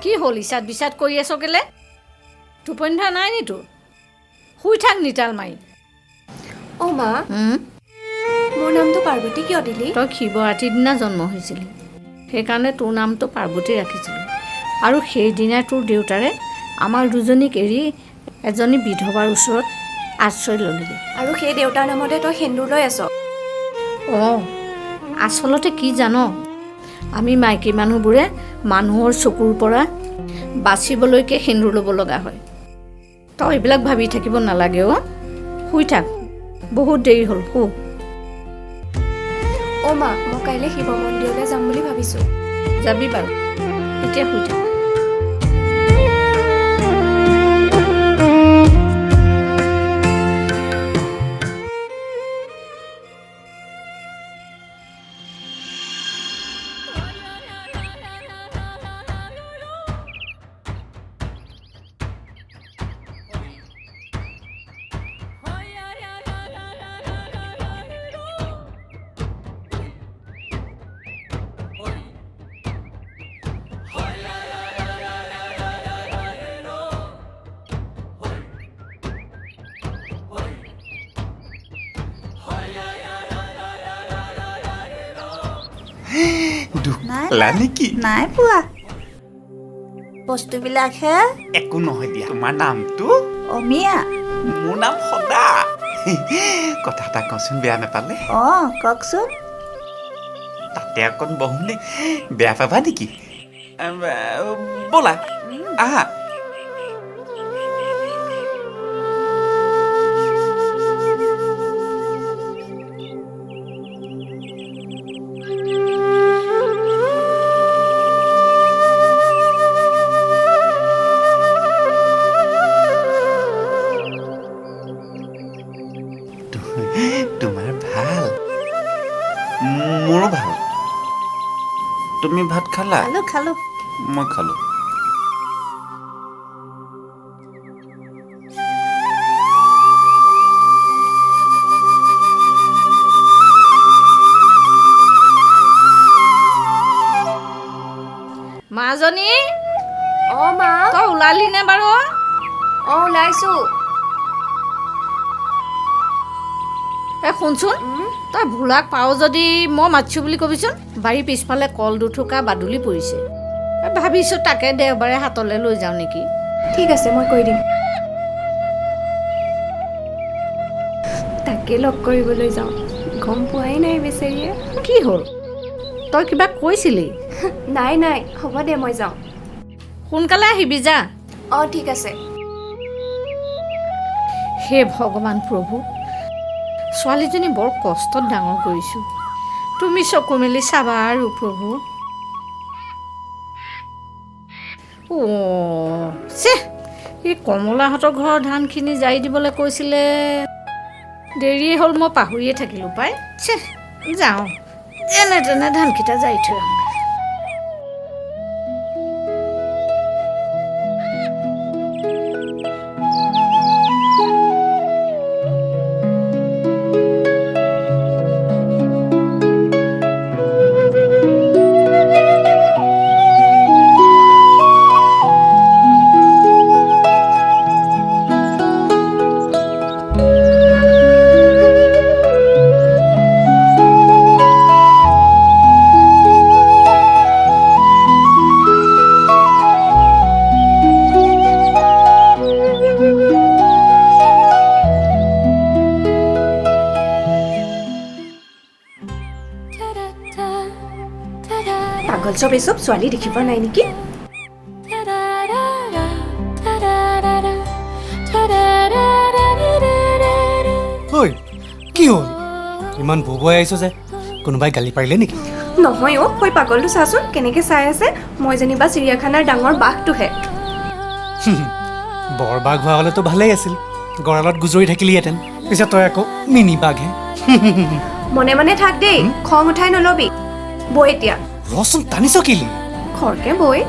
কি হ'ল ইচাত বিচাত কৰি আছ কেলে টোপনি ধৰা নাই নি তোৰ শুই থাক নিতাল মাৰি অ' মা মোৰ নামটো পাৰ্বতী কিয় দিলি তই শিৱৰাত্ৰিৰ দিনা জন্ম হৈছিলি সেইকাৰণে তোৰ নামটো পাৰ্বতী ৰাখিছিলোঁ আৰু সেইদিনাই তোৰ দেউতাৰে আমাৰ দুজনীক এৰি এজনী বিধৱাৰ ওচৰত আশ্ৰয় ল'লিগৈ আৰু সেই দেউতাৰ নামতে তই সেন্দুৰ লৈ আছ অঁ আচলতে কি জান আমি মাইকী মানুহবোৰে মানুহৰ চকুৰ পৰা বাচিবলৈকে সেন্দুৰ ল'ব লগা হয় তই এইবিলাক ভাবি থাকিব নালাগে অ' শুই থাক বহুত দেৰি হ'ল শু অ' মা মই কাইলৈ শিৱ মন্দিৰলৈ যাম বুলি ভাবিছোঁ যাবি বাৰু এতিয়া শুই থাক নেকি নাই পোৱা বস্তুবিলাকহে একো নহয় দিয়া তোমাৰ নামটো অমিয়া মোৰ নাম সদা কথা এটা কচোন বেয়া নাপালে অঁ কওকচোন তাতে অকণ বহোনে বেয়া পাবা নেকি ব'লা আহা তোমাৰ ভাল মোৰো ভাল তুমি ভাত খালা খালো মই খালো মাজনী অ' মা তই ওলালি নে বাৰু অ' ওলাইছোঁ এ শুনচোন তই ভোলাক পাৱ যদি মই মাতিছোঁ বুলি কবিচোন বাৰীৰ পিছফালে কল দুথোকা বাদুলি পৰিছে ভাবিছোঁ তাকে দেওবাৰে হাতলৈ লৈ যাওঁ নেকি ঠিক আছে মই কৈ দিম তাকে লগ কৰিবলৈ যাওঁ গম পোৱাই নাই বেচেৰিয়ে কি হ'ল তই কিবা কৈছিলি নাই নাই হ'ব দে মই যাওঁ সোনকালে আহিবি যা অঁ ঠিক আছে হে ভগৱান প্ৰভু ছোৱালীজনী বৰ কষ্টত ডাঙৰ কৰিছোঁ তুমি চকু মেলি চাবা আৰু প্ৰভু অ' চে এই কমলাহঁতৰ ঘৰৰ ধানখিনি জাৰি দিবলৈ কৈছিলে দেৰি হ'ল মই পাহৰিয়ে থাকিলোঁ পাই চে যাওঁ যেনে তেনে ধানকেইটা জাৰি থৈ আহোঁ পাগল চব এই চব ছোৱালী দেখিব নাই নেকি ঐ কি হ'ল ইমান বৌবই আহিছ যে কোনোবাই গালি পাৰিলে নেকি নহয় অ' কৈ পাগলটো চাচোন কেনেকৈ চাই আছে মই যেনিবা চিৰিয়াখানাৰ ডাঙৰ বাঘটোহে বৰ বাঘ হোৱা হ'লেতো ভালেই আছিল গঁৰালত গুজৰি থাকিলিহেঁতেন পিছত তই আকৌ মিনি বাঘহে মনে মনে থাক দেই খং উঠাই নলবি বৈ এতিয়া ৰচোন টানিছ কেলি খৰকে বৈ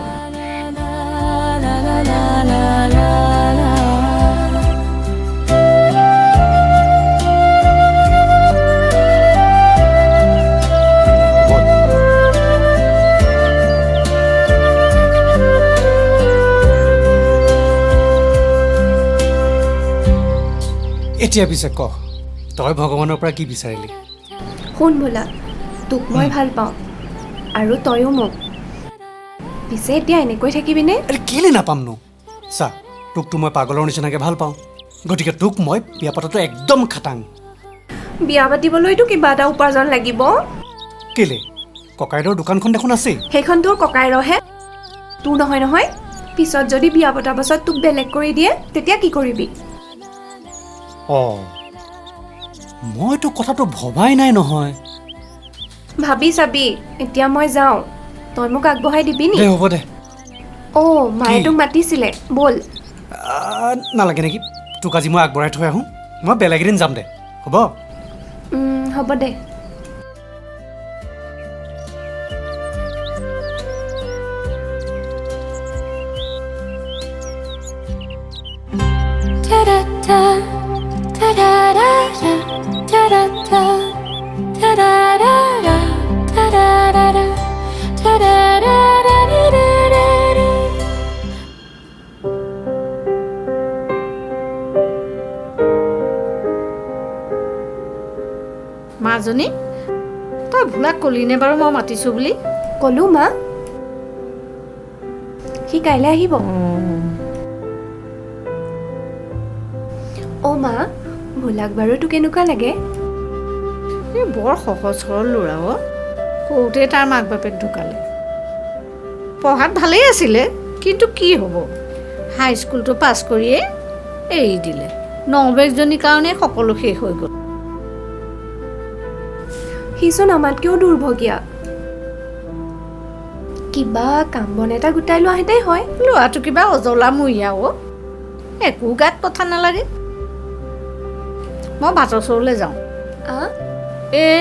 এতিয়া পিছে ক তই ভগৱানৰ পৰা কি বিচাৰিলি শুন বোলা তোক মই ভাল পাওঁ আৰু তয়ো মোক পিছে এতিয়া এনেকৈ থাকিবিনে আৰে কেলে নাপামনো চা তোকতো মই পাগলৰ নিচিনাকৈ ভাল পাওঁ গতিকে তোক মই বিয়া পতাটো একদম খাটাং বিয়া পাতিবলৈতো কিবা এটা উপাৰ্জন লাগিব কেলে ককাইদেউৰ দোকানখন দেখোন আছেই সেইখন তোৰ ককাইৰহে তোৰ নহয় নহয় পিছত যদি বিয়া পতাৰ পাছত তোক বেলেগ কৰি দিয়ে তেতিয়া কি কৰিবি অঁ মইতো কথাটো ভবাই নাই নহয় ভাবি চাবি এতিয়া মই যাওঁ তই মোক আগবঢ়াই দিবি নি দে হ'ব দে অ' মায়ে কি? তোক মাতিছিলে ব'ল নালাগে নেকি তোক আজি মই আগবঢ়াই থৈ আহোঁ মই বেলেগ এদিন যাম দে হ'ব হ'ব দে মাজনী তই ভোলাক কলিনে বাৰু মই মাতিছোঁ বুলি ক'লো মা সি কাইলৈ আহিব অ' মা ভোলাক বাৰু তোক কেনেকুৱা লাগে এই বৰ সহজ সৰল ল'ৰা সৰুতে তাৰ মাক বাপেক ঢুকালে পঢ়াত ভালেই আছিলে কিন্তু কি হ'ব হাইস্কুলটো পাছ কৰিয়ে এৰি দিলে নৱেকজনীৰ কাৰণে সকলো শেষ হৈ গ'ল সিচোন আমাতকৈও দুৰ্ভগীয়া কিবা কাম বন এটা গোটাই লোৱাহেঁতেই হয় ল'ৰাটো কিবা অজলামূৰীয়া একো গাত কথা নালাগে মই ভাতৰ চৰুলৈ যাওঁ এই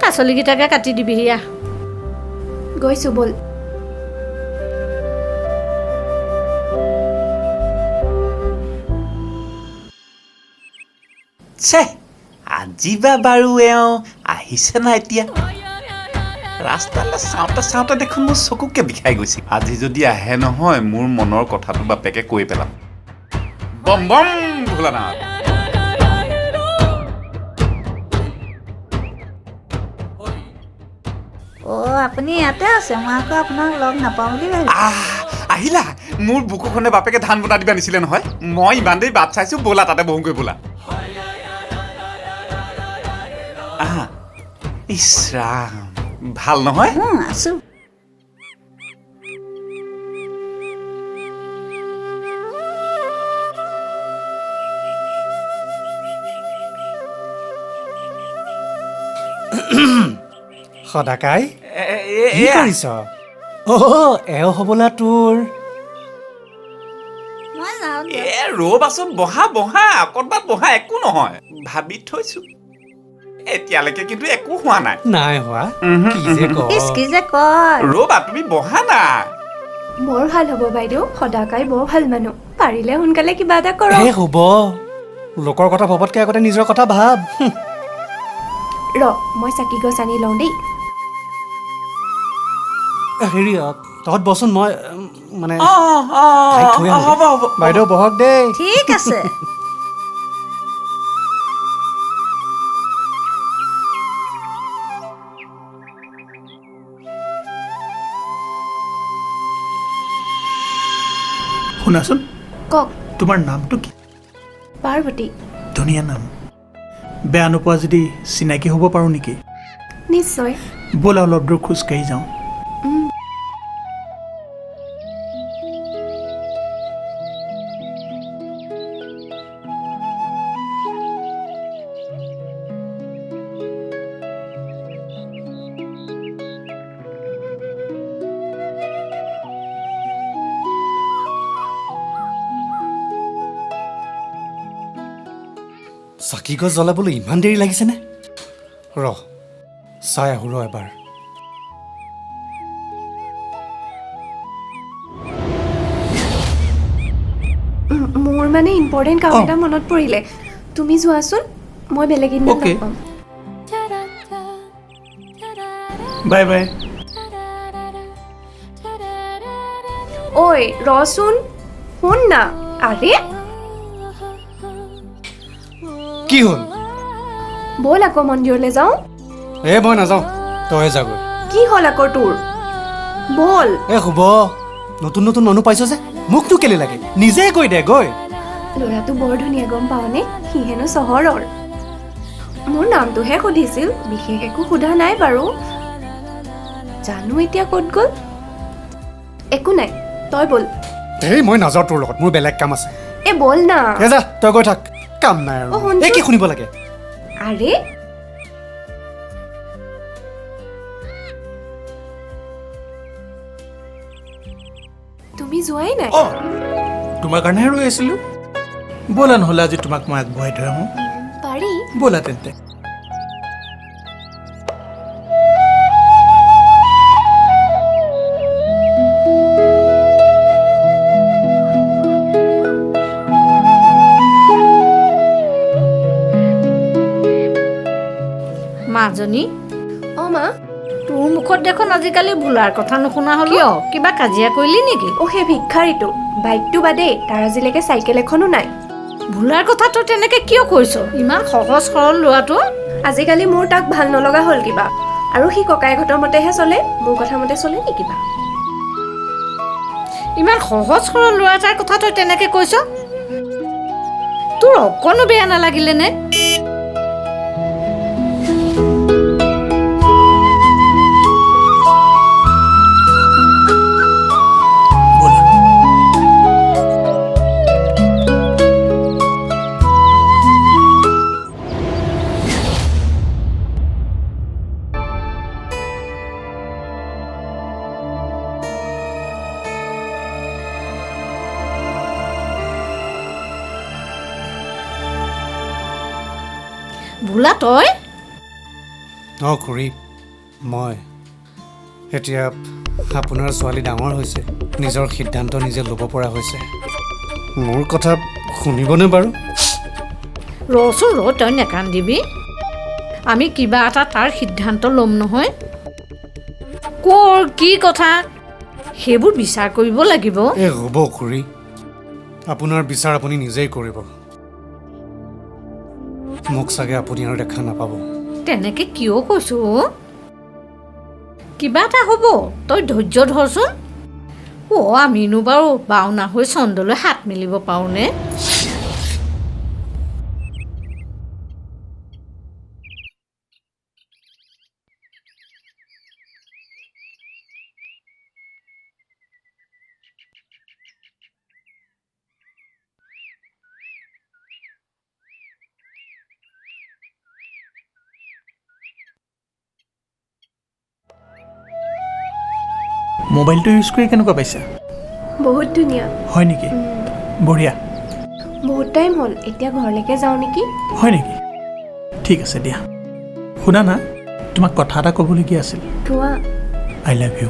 পাচলিকেইটাকে কাটি দিবিহি আহ গৈছোঁ ব'ল ছে আজি বা বাৰু এওঁ আহিছে না এতিয়া ৰাস্তালৈ চাওঁতে চাওঁতে দেখোন মোৰ চকুকে বিষাই গৈছে আজি যদি আহে নহয় মোৰ মনৰ কথাটো বাপেকে কৈ পেলাম বম বম ভোলানাথ অ' আপুনি ইয়াতে আছে মই আকৌ আপোনাক লগ নাপাওঁ বুলি ভাবিছোঁ আহিলা মোৰ বুকুখনে বাপেকে ধান বনাই দিব আনিছিলে নহয় মই ইমান দেৰি বাট চাইছোঁ ব'লা তাতে বহোগৈ ব'লা ইছ ৰাম ভাল নহয় আছোঁ সদাকাই কি কৰিছ এওঁ হ'বলা তোৰ মই যাওঁ ৰ'বাচোন বহা বহা অকণমান বহা একো নহয় ভাবি থৈছোঁ এতিয়ালৈকে কিন্তু একো হোৱা নাই নাই হোৱা কি যে কি যে কয় ৰ'বা তুমি বহা না বৰ ভাল হ'ব বাইদেউ সদাকাই বৰ ভাল মানুহ পাৰিলে সোনকালে কিবা এটা কৰক হ'ব লোকৰ কথা ভবতকৈ আগতে নিজৰ কথা ভাব ৰ মই চাকি গছ আনি লওঁ দেই হেৰি তহঁত বচোন মই মানে হ'ব হ'ব বাইদেউ বহক দেই ঠিক আছে শুনাচোন কওক তোমাৰ নামটো কি পাৰ্বতী ধুনীয়া নাম বেয়া নোপোৱা যদি চিনাকি হ'ব পাৰোঁ নেকি নিশ্চয় ব'লা অলপ দূৰ খোজকাঢ়ি যাওঁ চাকি গছ জ্বলাবলৈ ইমান দেৰি লাগিছেনে চাই আহোঁ এবাৰ মোৰ মানে ইম্পৰ্টেণ্ট কাম এটা মনত পৰিলে তুমি যোৱাচোন মই বেলেগ এদিন Okay. লগ পাম বাই বাই ঐ ৰচোন শুন না আৰে কি হ'ল ব'ল আকৌ মন্দিৰলৈ যাওঁ মই নাযাওঁ তই যাগৈ কি হ'ল আকৌ তোৰ ব'ল শুভ নতুন নতুন মানুহ পাইছ যে মোকতো কেলে লাগে নিজে কৈ দে গৈ ল'ৰাটো বৰ ধুনীয়া গম পাৱনে সি হেনো চহৰৰ মোৰ নামটোহে সুধিছিল বিশেষ একো সোধা নাই বাৰু জানো এতিয়া ক'ত গ'ল একো নাই তই ব'ল মই নাযাওঁ তোৰ লগত মোৰ বেলেগ কাম আছে ব'ল না যা তই গৈ থাক কাম নাই আৰু কি শুনিব লাগে আৰে তুমি যোৱাই নাই তোমাৰ কাৰণেহে ৰৈ আছিলোঁ ব'লা নহ'লে আজি তোমাক মই আগবঢ়াই থৈ আহোঁ পাৰি ব'লা তেন্তে মাজনী মা তোৰ মুখত দেখোন আজিকালি ভোলাৰ কথা নুশুনা হ'ল কিয় কিবা কাজিয়া কৰিলি নেকি সেই ভিক্ষাৰীটো বাইকটো বাদেই তাৰ আজিলৈকে চাইকেল এখনো নাই ভোলাৰ কথা তই তেনেকে কিয় কৈছ ইমান সহজ সৰল ল'ৰাটো আজিকালি মোৰ তাক ভাল নলগা হ'ল কিবা আৰু সি ককাইহঁতৰ মতেহে চলে মোৰ কথা মতে চলে নি কিবা ইমান সহজ সৰল ল'ৰা এটাৰ কথা তই তেনেকে কৈছ তোৰ অকণো বেয়া নালাগিলে নে ভোলা তই খুৰী মই এতিয়া আপোনাৰ ছোৱালী ডাঙৰ হৈছে নিজৰ সিদ্ধান্ত নিজে ল'ব পৰা হৈছে মোৰ কথা শুনিবনে বাৰু ৰচোন তই নেকান্দিবি আমি কিবা এটা তাৰ সিদ্ধান্ত ল'ম নহয় ক'ৰ কি কথা সেইবোৰ বিচাৰ কৰিব লাগিব হ'ব খুৰী আপোনাৰ বিচাৰ আপুনি নিজেই কৰিব মোক চাগে আপুনি আৰু দেখা নাপাব তেনেকে কিয় কৈছো কিবা এটা হ'ব তই ধৈৰ্য ধৰচোন আমিনো বাৰু বাওনা হৈ চন্দলৈ হাত মেলিব পাৰোঁনে মোবাইলটো ইউজ কৰি কেনেকুৱা পাইছা বহুত ধুনীয়া হয় নেকি বঢ়িয়া বহুত টাইম হ'ল এতিয়া ঘৰলৈকে যাওঁ নেকি হয় নেকি ঠিক আছে দিয়া শুনা না তোমাক কথা এটা ক'বলগীয়া আছিল কোৱা আই লাভ ইউ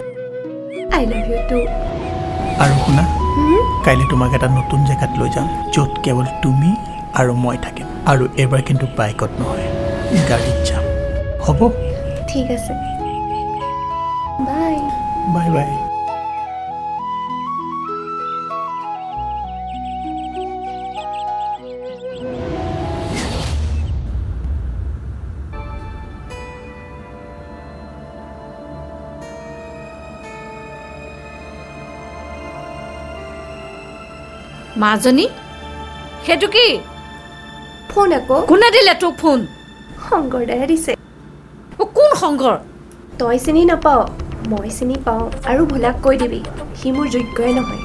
টু আৰু শুনা কাইলৈ তোমাক এটা নতুন জেগাত লৈ যাম য'ত কেৱল তুমি আৰু মই থাকিম আৰু এবাৰ কিন্তু বাইকত নহয় গাড়ীত যাম হ'ব ঠিক আছে বাই বাই বাই মাজনী সেইটো কি ফোন আকৌ কোনে দিলে তোক ফোন শংকৰদায়ে দিছে কোন শংকৰ তই চিনি নাপাৱ মই চিনি পাওঁ আৰু ভোলাক কৈ দিবি সি মোৰ যোগ্যই নহয়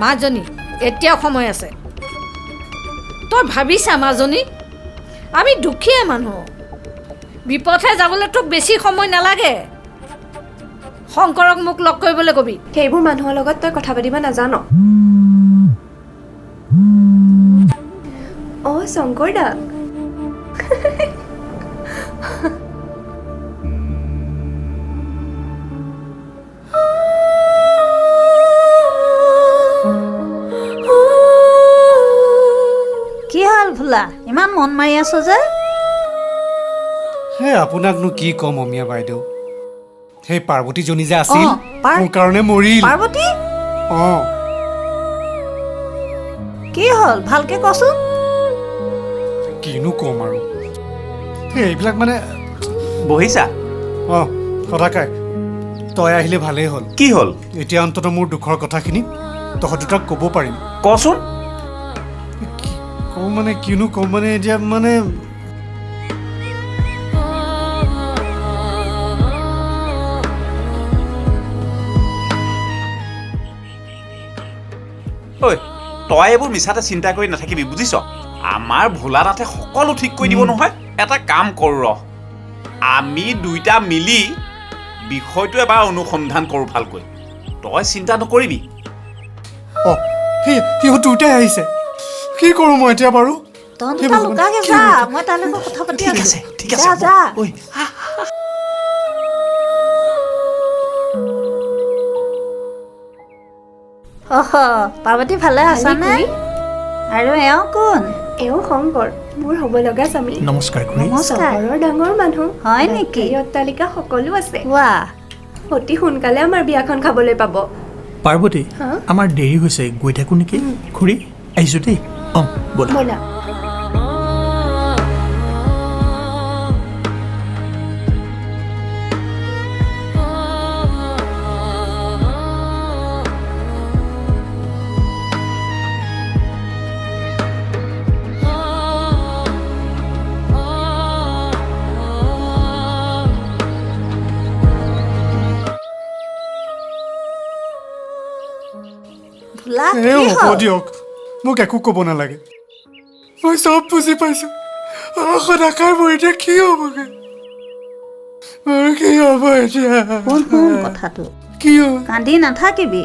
মাজনী এতিয়াও সময় আছে তই ভাবিছা মাজনী আমি দুখীয়া মানুহ বিপথে যাবলৈ তোক বেছি সময় নালাগে শংকৰক মোক লগ কৰিবলৈ কবি সেইবোৰ মানুহৰ লগত তই কথা পাতিব নাজান শংকৰ দা কি হ'ল ভোলা ইমান মন মাৰি আছো যে আপোনাকনো কি ক'ম অমীয়া বাইদেউ সেই পাৰ্বতীজনী যে আছিল মোৰ কাৰণে মৰিল পাৰ্বতী কি হ'ল ভালকে কচোন কিনো ক'ম আৰু এইবিলাক মানে বহিছা অঁ সদাকাই তই আহিলে ভালেই হ'ল কি হ'ল এতিয়া অন্ততঃ মোৰ দুখৰ কথাখিনি তহঁত দুটাক ক'ব পাৰিম কচোন কওঁ মানে কিনো ক'ম মানে এতিয়া মানে ঐ তই এইবোৰ মিছাতে চিন্তা কৰি নাথাকিবি বুজিছ আমাৰ ভোলা তাতে সকলো ঠিক কৰি দিব নহয় এটা কাম কৰোঁ ৰহ আমি দুইটা মিলি বিষয়টো এবাৰ অনুসন্ধান কৰোঁ ভালকৈ তই চিন্তা নকৰিবি অঁ সিহঁত দুটাই আহিছে কি কৰোঁ মই এতিয়া বাৰু তহঁত দুটা লুকাকে যা মই তাৰ লগত কথা পাতি ঠিক আছো আছে ঠিক আছে যা ঐ অহ পাৰ্বতী ভালে আছানে খুৰী। আৰু এওঁ কোন এওঁ শংকৰ মোৰ হ'ব লগা স্বামী নমস্কাৰ খুৰী নমস্কাৰ চহৰৰ ডাঙৰ মানুহ হয় নেকি? গাড়ী অট্টালিকা সকলো আছে ৱাহ অতি সোনকালে আমাৰ বিয়াখন খাবলৈ পাব পাৰ্বতী হা? আমাৰ দেৰি হৈছে গৈ থাকোঁ নেকি খুৰী আহিছোঁ দেই অঁ ব'লা ব'লা ভোলা এই কি হ'ব হ'ল দিয়ক মোক একো ক'ব নালাগে মই চব বুজি পাইছোঁ সদাকাই মোৰ এতিয়া কি হ'বগৈ মোৰ কি হ'ব এতিয়া শুন শুন কথাটো কি হ'ব কান্দি নাথাকিবি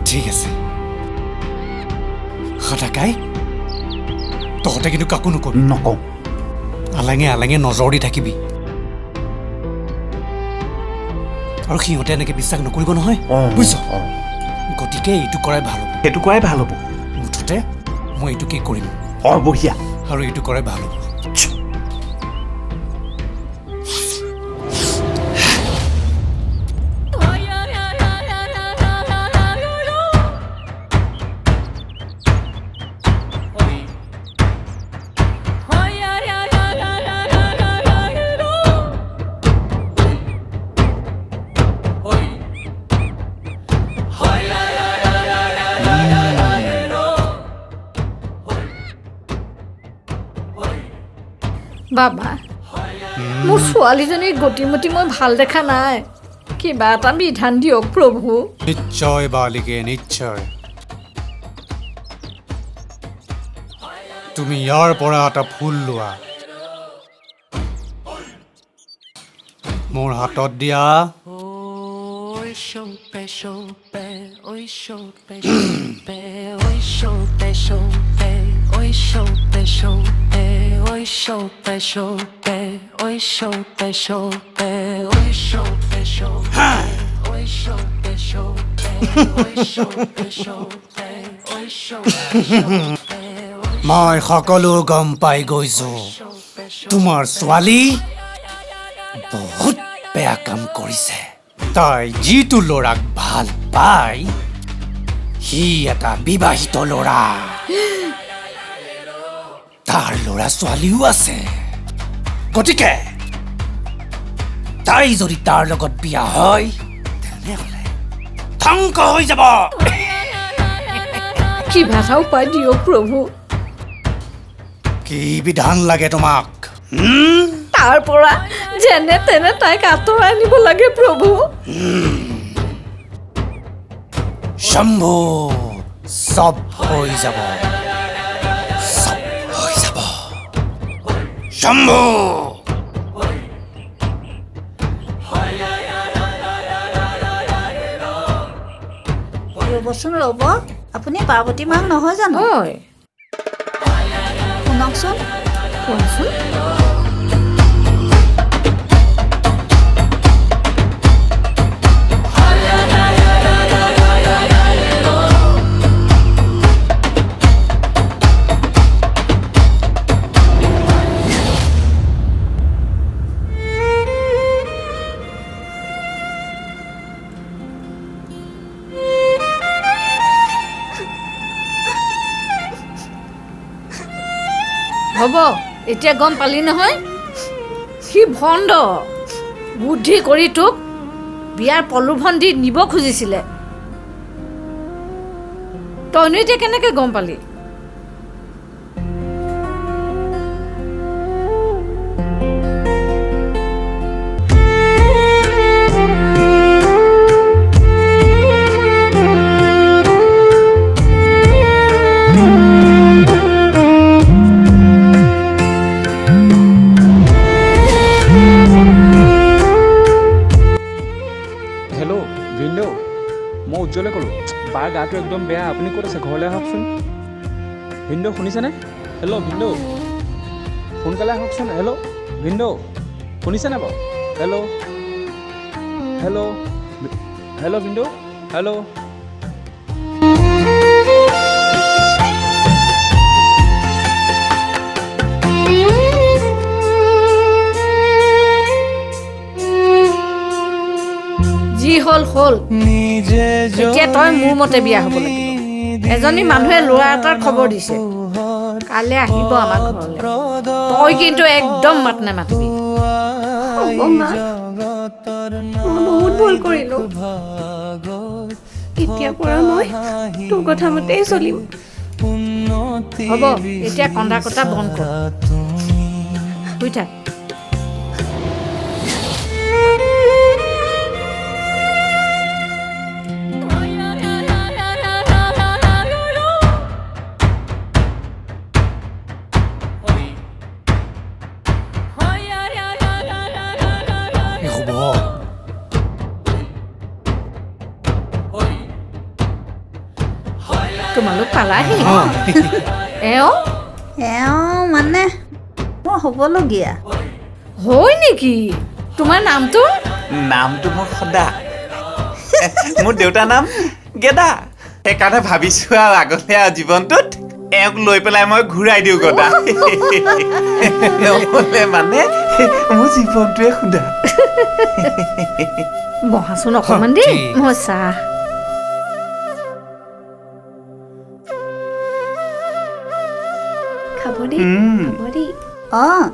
ঠিক আছে সদাকাই তহঁতে কিন্তু কাকো নকবি নকওঁ আলাঙে আলাঙে নজৰ দি থাকিবি আৰু সিহঁতে এনেকৈ বিশ্বাস নকৰিব নহয় বুজিছ গতিকে এইটো কৰাই ভাল হ'ব সেইটো কৰাই ভাল হ'ব মুঠতে মই এইটোকে কৰিম বঢ়িয়া আৰু এইটো কৰাই ভাল হ'ব বাবা মোৰ ছোৱালীজনীৰ গতিমতি মই ভাল দেখা নাই কিবা এটা বিধান দিয়ক প্ৰভু নিশ্চয় বালিকে নিশ্চয় তুমি ইয়াৰ পৰা এটা ফুল লোৱা মোৰ হাতত দিয়া মই সকলো গম পাই গৈছো তোমাৰ ছোৱালী বহুত বেয়া কাম কৰিছে তাই যিটো ল'ৰাক ভাল পায় সি এটা বিবাহিত ল'ৰা তাৰ ল'ৰা ছোৱালীও আছে গতিকে তাই যদি তাৰ লগত বিয়া হয় তেনেহ'লে ধ্বংস হৈ যাব কিবা এটা উপায় দিয়ক প্ৰভু কি বিধান লাগে তোমাক তাৰ পৰা যেনে তেনে তাইক আঁতৰাই আনিব লাগে প্ৰভু শম্ভু চব হৈ যাব চব হৈ যাব শম্ভু ৰ'বচোন ৰ'ব আপুনি পাৰ্বতী মাক নহয় জানো হয় শুনকচোন কোৱাচোন হ'ব এতিয়া গম পালি নহয় সি ভণ্ড বুদ্ধি কৰি তোক বিয়াৰ প্ৰলোভন দি নিব খুজিছিলে তইনো এতিয়া কেনেকৈ গম পালি উজ্জ্বলে ক'লোঁ বাৰ গাটো একদম বেয়া আপুনি ক'ত আছে ঘৰলৈ আহকচোন ভিনদেউ শুনিছেনে হেল্ল' ভিনদেউ সোনকালে আহকচোন হেল্ল' ভিনদেউ শুনিছেনে বাৰু হেল্ল' হেল্ল' হেল্ল' ভিনদেউ হেল্ল' যি হ'ল এতিয়া তই মোৰ মতে বিয়া হ'ব লাগিব এজনী মানুহে ল'ৰা এটাৰ খবৰ দিছে কাইলৈ আহিব আমাৰ ঘৰলৈ তই কিন্তু একদম মাত নামাতিবি হ'ব মা মই বহুত ভুল কৰিলোঁ এতিয়াৰ পৰা মই তোৰ কথা মতেই চলিম হ'ব এতিয়া কন্দা কটা বন্ধ কৰ শুই থাক তোমালোক পালাহি এওঁ মানে মই হ'বলগীয়া হয় নেকি তোমাৰ নামটো নামটো মোৰ সদা মোৰ দেউতাৰ নাম গেদা সেইকাৰণে ভাবিছো আৰু আগতে জীৱনটোত এওঁক লৈ পেলাই মই ঘূৰাই দিওঁ গদা নহ'লে মানে মোৰ জীৱনটোৱে সুধা বহাচোন অকণমান দেই মই চাহ খাব দেই অঁ